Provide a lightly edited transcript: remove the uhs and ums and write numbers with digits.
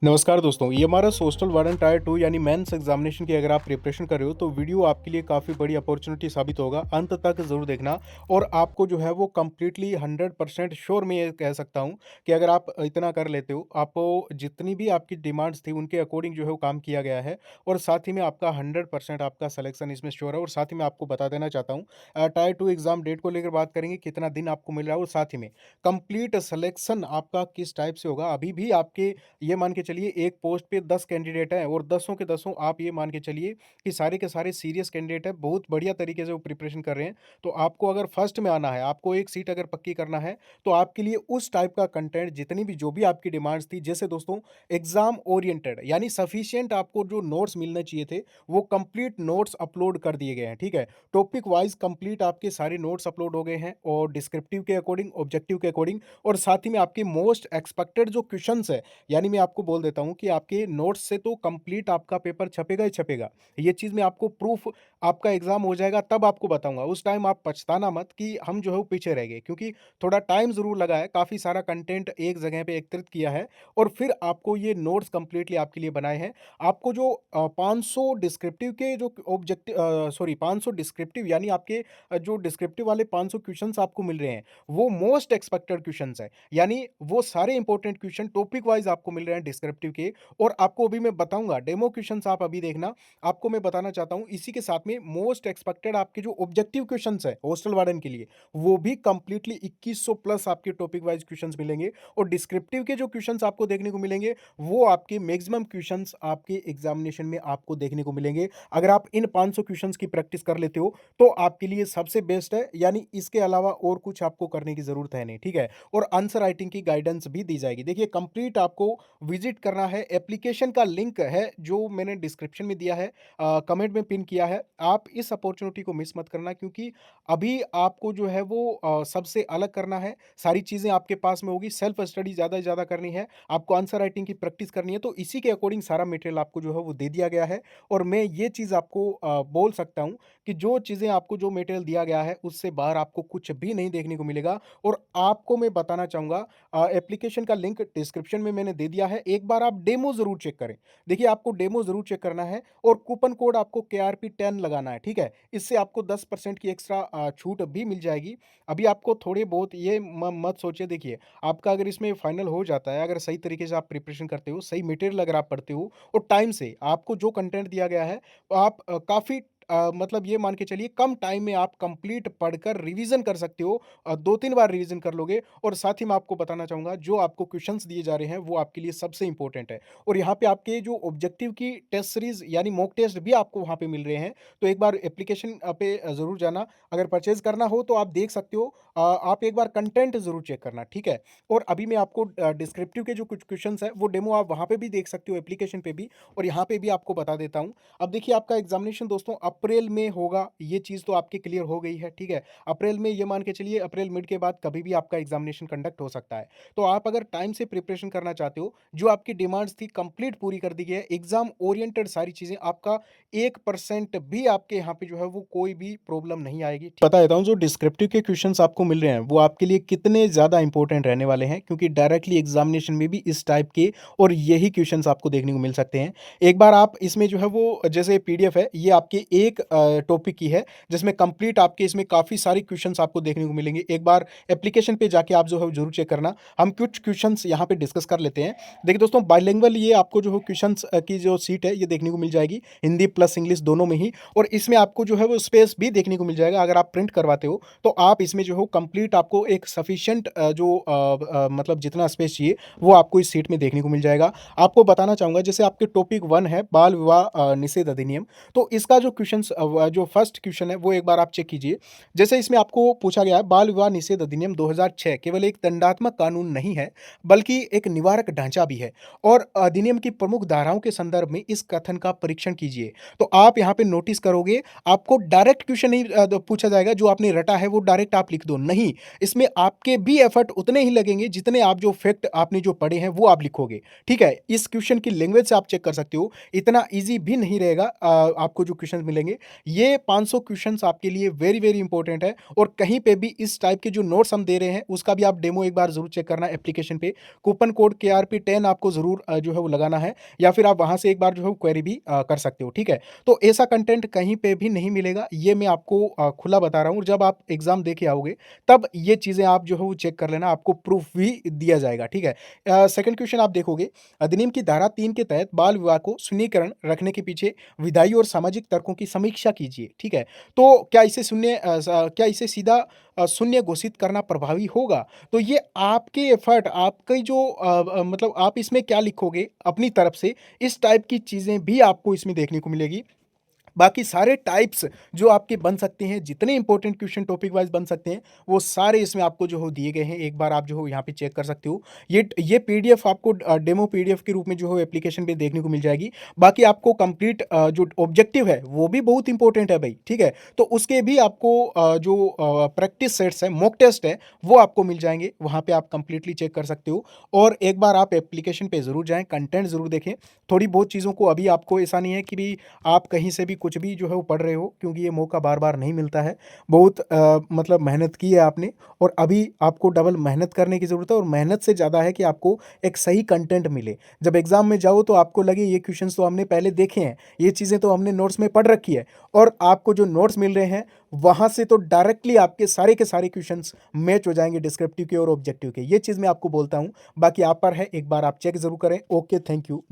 नमस्कार दोस्तों, ये हमारा सोशल वार्डन टायर 2 यानी मेंस एग्जामिनेशन की अगर आप प्रिपरेशन कर रहे हो तो वीडियो आपके लिए काफ़ी बड़ी अपॉर्चुनिटी साबित होगा। अंत तक ज़रूर देखना और आपको जो है वो कंप्लीटली 100% श्योर मैं ये कह सकता हूँ कि अगर आप इतना कर लेते हो, आपको जितनी भी आपकी डिमांड्स थी उनके अकॉर्डिंग जो है वो काम किया गया है और साथ ही में आपका 100% आपका सिलेक्शन इसमें श्योर है। और साथ ही मैं आपको बता देना चाहता हूँ टायर 2 एग्ज़ाम डेट को लेकर बात करेंगे, कितना दिन आपको मिल रहा है और साथ ही में कंप्लीट सिलेक्शन आपका किस टाइप से होगा। अभी भी आपके ये मान के चलिए एक पोस्ट पे 10 कैंडिडेट हैं और दसों के दसों आप ये मान के चलिए कि सारे के सारे सीरियस कैंडिडेट हैं, बहुत बढ़िया तरीके से वो प्रिपरेशन कर रहे हैं। तो आपको अगर फर्स्ट में आना है, आपको एक सीट अगर पक्की करना है, तो आपके लिए उस टाइप का कंटेंट जितनी भी जो भी आपकी डिमांड्स थी, जैसे दोस्तों एग्ज़ाम ओरिएंटेड यानी सफिशिएंट आपको जो नोट्स मिलने चाहिए थे, वो कंप्लीट नोट्स अपलोड कर दिए गए हैं, ठीक है? टॉपिक वाइज़ कंप्लीट आपके सारे नोट्स अपलोड हो गए हैं और डिस्क्रिप्टिव के अकॉर्डिंग, ऑब्जेक्टिव के अकॉर्डिंग और साथ ही में आपके मोस्ट एक्सपेक्टेड जो क्वेश्चंस है, यानी मैं आपको बोल देता हूँ कि आपके नोट्स से तो कंप्लीट आपका पेपर छपेगा ही छपेगा। ये चीज़ मैं आपको प्रूफ आपका एग्ज़ाम हो जाएगा तब आपको बताऊँगा। उस टाइम आप पछताना मत कि हम जो है वो पीछे रह गए, क्योंकि थोड़ा टाइम ज़रूर लगा है, काफ़ी सारा कंटेंट एक जगह पे एकत्रित किया है और फिर आपको ये नोट्स कंप्लीटली आपके लिए बनाए हैं। आपको जो 500 डिस्क्रिप्टिव के जो सॉरी 500 डिस्क्रिप्टिव यानी आपके जो डिस्क्रिप्टिव वाले 500 क्वेश्चन्स आपको मिल रहे हैं, वो मोस्ट एक्सपेक्टेड क्वेश्चन्स हैं। यानी वो सारे इंपॉर्टेंट क्वेश्चन टॉपिक वाइज आपको मिल रहे हैं डिस्क्रिप्टिव के और आपको अभी मैं बताऊंगा डेमो क्वेश्चंस आप अभी देखना। आपको मैं बताना चाहता हूं इसी के साथ में मोस्ट एक्सपेक्टेड आपके जो ऑब्जेक्टिव क्वेश्चंस है हॉस्टल वार्डन के लिए, वो भी कंप्लीटली 2100 प्लस आपके टॉपिक वाइज क्वेश्चंस मिलेंगे और डिस्क्रिप्टिव के जो क्वेश्चंस आपको देखने को मिलेंगे वो आपके मैक्सिमम क्वेश्चंस आपके एग्जामिनेशन में आपको देखने को मिलेंगे। अगर आप इन 500 क्वेश्चंस की प्रैक्टिस कर लेते हो तो आपके लिए सबसे बेस्ट है, यानी इसके अलावा और कुछ आपको करने की जरूरत है नहीं, ठीक है? और आंसर राइटिंग की गाइडेंस भी दी जाएगी। देखिए कंप्लीट आपको विजिट करना है, एप्लीकेशन का लिंक है जो मैंने डिस्क्रिप्शन में दिया है, कमेंट में पिन किया है। आप इस अपॉर्चुनिटी को मिस मत करना, क्योंकि अभी आपको जो है वो सबसे अलग करना है। सारी चीज़ें आपके पास में होगी, सेल्फ स्टडी ज़्यादा से ज़्यादा करनी है, आपको आंसर राइटिंग की प्रैक्टिस करनी है, तो इसी के अकॉर्डिंग सारा मटेरियल आपको जो है वो दे दिया गया है। और मैं ये चीज़ आपको बोल सकता हूँ कि जो चीज़ें आपको जो मटेरियल दिया गया है उससे बाहर आपको कुछ भी नहीं देखने को मिलेगा। और आपको मैं बताना चाहूँगा, एप्लीकेशन का लिंक डिस्क्रिप्शन में मैंने दे दिया है, एक बार आप डेमो ज़रूर चेक करें। देखिए आपको डेमो ज़रूर चेक करना है और कूपन कोड आपको केआरपी 10 लगाना है, ठीक है? इससे आपको 10% की एक्स्ट्रा छूट भी मिल जाएगी। अभी आपको थोड़े बहुत ये मत सोचिए, देखिए आपका अगर इसमें फाइनल हो जाता है, अगर सही तरीके से आप प्रिपरेशन करते हो, सही मटेरियल अगर आप पढ़ते हो और टाइम से आपको जो कंटेंट दिया गया है, आप काफ़ी मतलब ये मान के चलिए कम टाइम में आप कंप्लीट पढ़कर रिवीजन कर सकते हो। 2-3 बार रिवीजन कर लोगे। और साथ ही मैं आपको बताना चाहूँगा, जो आपको क्वेश्चंस दिए जा रहे हैं वो आपके लिए सबसे इंपॉर्टेंट है। और यहाँ पे आपके जो ऑब्जेक्टिव की टेस्ट सीरीज़ यानी मॉक टेस्ट भी आपको वहाँ पे मिल रहे हैं। तो एक बार एप्लीकेशन पे ज़रूर जाना। अगर परचेज़ करना हो तो आप देख सकते हो। आप एक बार कंटेंट ज़रूर चेक करना, ठीक है? और अभी मैं आपको डिस्क्रिप्टिव के जो कुछ क्वेश्चंस हैं वो डेमो आप वहाँ पे भी देख सकते हो, एप्लीकेशन पे भी, और यहाँ पे भी आपको बता देता हूँ। अब देखिए आपका एग्जामिनेशन दोस्तों अप्रैल में होगा, ये चीज़ तो आपकी क्लियर हो गई है, ठीक है? अप्रैल में ये मान के चलिए अप्रैल मिड के बाद कभी भी आपका एग्जामिनेशन कंडक्ट हो सकता है। तो आप अगर टाइम से प्रिपरेशन करना चाहते हो, जो आपकी डिमांड्स थी कंप्लीट पूरी कर दी गई है, एग्जाम ओरिएंटेड सारी चीज़ें, आपका 1% भी आपके यहाँ पे जो है वो कोई भी प्रॉब्लम नहीं आएगी। बता देता हूँ, जो डिस्क्रिप्टिव के क्वेश्चंस आपको मिल रहे हैं वो आपके लिए कितने ज़्यादा इंपॉर्टेंट रहने वाले हैं, क्योंकि डायरेक्टली एग्जामिनेशन में भी इस टाइप के और यही क्वेश्चंस आपको देखने को मिल सकते हैं। एक बार आप इसमें जो है वो जैसे पीडीएफ है, ये आपके एक टॉपिक की है जिसमें कंप्लीट आपके इसमें काफ़ी सारी क्वेश्चंस आपको देखने को मिलेंगे। एक बार एप्लीकेशन पे जाके आप जो है जरूर चेक करना। हम कुछ क्वेश्चंस यहाँ पे डिस्कस कर लेते हैं। देखिए दोस्तों बाइलिंगुअल ये आपको जो है क्वेश्चंस की जो सीट है ये देखने को मिल जाएगी, हिंदी प्लस इंग्लिश दोनों में ही। और इसमें आपको जो है वो स्पेस भी देखने को मिल जाएगा। अगर आप प्रिंट करवाते हो तो आप इसमें जो हो कंप्लीट आपको एक सफिशियंट मतलब जितना स्पेस चाहिए वो आपको इस सीट में देखने को मिल जाएगा। आपको बताना चाहूँगा, जैसे आपके टॉपिक 1 है बाल विवाह निषेध अधिनियम, तो इसका जो क्वेश्चंस जो फर्स्ट क्वेश्चन है वो एक बार आप चेक कीजिए। जैसे इसमें आपको पूछा गया है, बाल विवाह निषेध अधिनियम 2006 केवल एक दंडात्मक कानून नहीं है बल्कि एक निवारक ढांचा भी है और अधिनियम की प्रमुख धाराओं के संदर्भ में इस कथन का परीक्षण कीजिए। तो आप यहाँ पे नोटिस करोगे, आपको डायरेक्ट क्वेश्चन नहीं पूछा जाएगा जो आपने रटा है वो डायरेक्ट आप लिख दो, नहीं, इसमें आपके भी एफर्ट उतने ही लगेंगे जितने आप जो फैक्ट आपने जो पढ़े हैं वो आप लिखोगे, ठीक है? इस क्वेश्चन की लैंग्वेज से आप चेक कर सकते हो, इतना ईजी भी नहीं रहेगा। आपको जो क्वेश्चन मिलेगा मिलेंगे। ये 500 क्वेश्चंस आपके लिए वेरी, वेरी इंपॉर्टेंट है और कहीं पे भी इस टाइप के जो नोट्स हम दे रहे हैं, उसका भी आप डेमो एक बार ज़रूर चेक करना एप्लीकेशन पे। कूपन कोड KRP10 आपको ज़रूर जो है वो लगाना है या फिर आप वहाँ से एक बार जो है क्वेरी भी कर सकते हो, ठीक है? तो ऐसा कंटेंट कहीं पे भी नहीं मिलेगा, ये मैं आपको खुला बता रहा हूँ। जब आप एग्ज़ाम दे के आओगे, तब ये चीज़ें आप जो है वो चेक कर लेना, आपको प्रूफ़ भी दिया जाएगा, ठीक है? सेकंड क्वेश्चन आप देखोगे, अधिनियम की धारा 3 के तहत बाल विवाह को शून्यकरण रखने के पीछे विधायी और सामाजिक तर्कों की समीक्षा कीजिए, ठीक है? तो क्या इसे सीधा शून्य घोषित करना प्रभावी होगा? तो ये आपके एफर्ट, आपकी जो मतलब आप इसमें क्या लिखोगे अपनी तरफ से, इस टाइप की चीज़ें भी आपको इसमें देखने को मिलेगी। बाकी सारे टाइप्स जो आपके बन सकते हैं, जितने इंपॉर्टेंट क्वेश्चन टॉपिक वाइज़ बन सकते हैं, वो सारे इसमें आपको जो हो दिए गए हैं। एक बार आप जो हो यहाँ पे चेक कर सकते हो। ये पीडीएफ आपको डेमो पीडीएफ के रूप में जो हो एप्लीकेशन पे देखने को मिल जाएगी। बाकी आपको कंप्लीट जो ऑब्जेक्टिव है, वो भी बहुत इंपॉर्टेंट है भई, ठीक है? तो उसके भी आपको जो प्रैक्टिस सेट्स हैं, मॉक टेस्ट है, वो आपको मिल जाएँगे। वहाँ पे आप कंप्लीटली चेक कर सकते हो और एक बार आप एप्लीकेशन पे ज़रूर जाएँ, कंटेंट ज़रूर देखें। थोड़ी बहुत चीज़ों को अभी आपको ऐसा नहीं है कि भी आप कहीं से भी कुछ भी जो है वो पढ़ रहे हो, क्योंकि ये मौका बार-बार नहीं मिलता है। बहुत मतलब मेहनत की है आपने और अभी आपको डबल मेहनत करने की ज़रूरत है और मेहनत से ज़्यादा है कि आपको एक सही कंटेंट मिले। जब एग्ज़ाम में जाओ तो आपको लगे ये क्वेश्चंस तो हमने पहले देखे हैं, ये चीज़ें तो हमने नोट्स में पढ़ रखी है और आपको जो नोट्स मिल रहे हैं, वहाँ से तो डायरेक्टली आपके सारे के सारे क्वेश्चंस मैच हो जाएँगे डिस्क्रिप्टिव के और ऑब्जेक्टिव के। ये चीज़ मैं आपको बोलता हूँ। बाकी आप पर है, एक बार आप चेक ज़रूर करें। Okay, thank you.